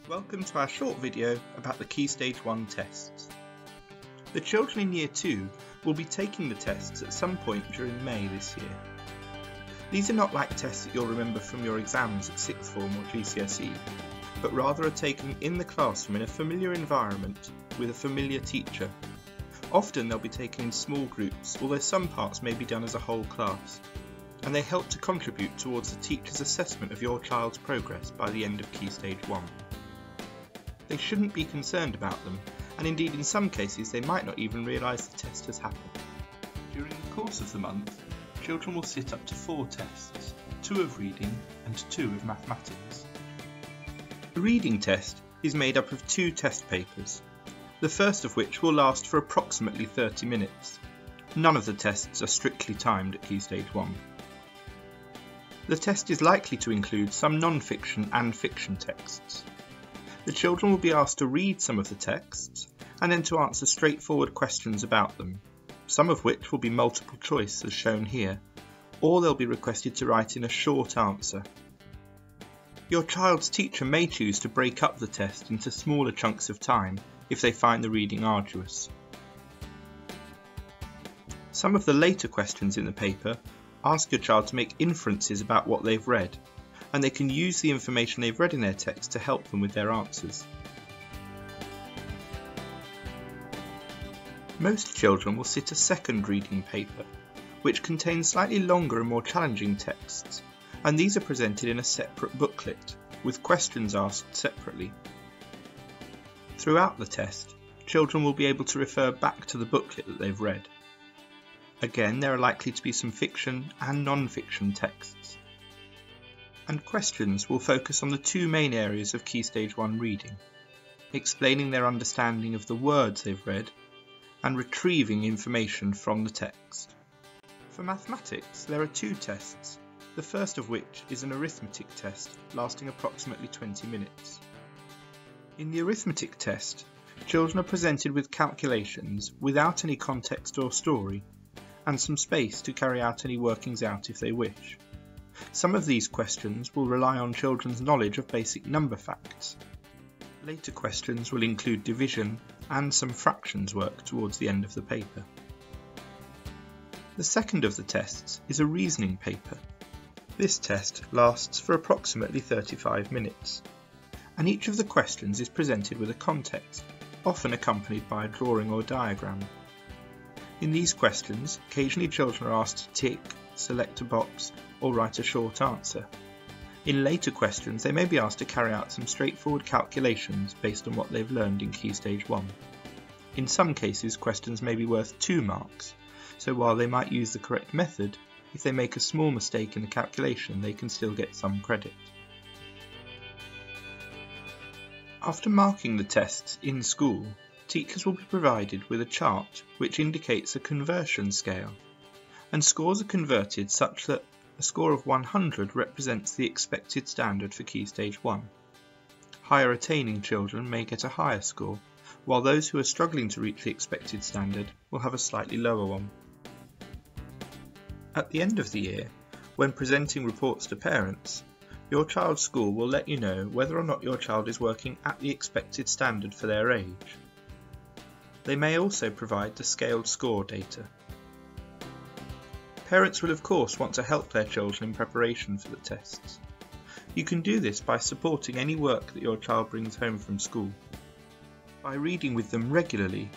Welcome to our short video about the Key Stage 1 tests. The children in Year 2 will be taking the tests at some point during May this year. These are not like tests that you'll remember from your exams at 6th form or GCSE, but rather are taken in the classroom in a familiar environment with a familiar teacher. Often they'll be taken in small groups, although some parts may be done as a whole class, and they help to contribute towards the teacher's assessment of your child's progress by the end of Key Stage 1. They shouldn't be concerned about them, and indeed in some cases they might not even realise the test has happened. During the course of the month, children will sit up to 4 tests, 2 of reading and 2 of mathematics. The reading test is made up of 2 test papers, the first of which will last for approximately 30 minutes. None of the tests are strictly timed at Key Stage 1. The test is likely to include some non-fiction and fiction texts. The children will be asked to read some of the texts and then to answer straightforward questions about them, some of which will be multiple choice as shown here, or they'll be requested to write in a short answer. Your child's teacher may choose to break up the test into smaller chunks of time if they find the reading arduous. Some of the later questions in the paper ask your child to make inferences about what they've read, and they can use the information they've read in their text to help them with their answers. Most children will sit a second reading paper, which contains slightly longer and more challenging texts, and these are presented in a separate booklet, with questions asked separately. Throughout the test, children will be able to refer back to the booklet that they've read. Again, there are likely to be some fiction and non-fiction texts. And questions will focus on the 2 main areas of Key Stage 1 reading, explaining their understanding of the words they've read and retrieving information from the text. For mathematics, there are 2 tests, the first of which is an arithmetic test lasting approximately 20 minutes. In the arithmetic test, children are presented with calculations without any context or story, and some space to carry out any workings out if they wish. Some of these questions will rely on children's knowledge of basic number facts. Later questions will include division and some fractions work towards the end of the paper. The second of the tests is a reasoning paper. This test lasts for approximately 35 minutes, and each of the questions is presented with a context, often accompanied by a drawing or diagram. In these questions, occasionally children are asked to tick, select a box, or write a short answer. In later questions, they may be asked to carry out some straightforward calculations based on what they've learned in Key Stage 1. In some cases, questions may be worth 2 marks, so while they might use the correct method, if they make a small mistake in the calculation, they can still get some credit. After marking the tests in school, teachers will be provided with a chart which indicates a conversion scale, and scores are converted such that a score of 100 represents the expected standard for Key Stage 1. Higher attaining children may get a higher score, while those who are struggling to reach the expected standard will have a slightly lower one. At the end of the year, when presenting reports to parents, your child's school will let you know whether or not your child is working at the expected standard for their age. They may also provide the scaled score data. Parents will of course want to help their children in preparation for the tests. You can do this by supporting any work that your child brings home from school, by reading with them regularly,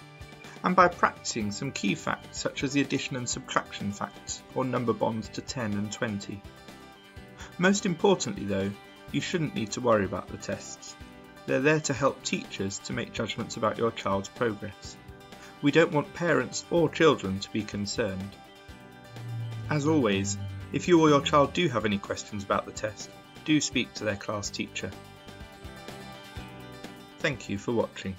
and by practicing some key facts such as the addition and subtraction facts or number bonds to 10 and 20. Most importantly though, you shouldn't need to worry about the tests. They're there to help teachers to make judgments about your child's progress. We don't want parents or children to be concerned. As always, if you or your child do have any questions about the test, do speak to their class teacher. Thank you for watching.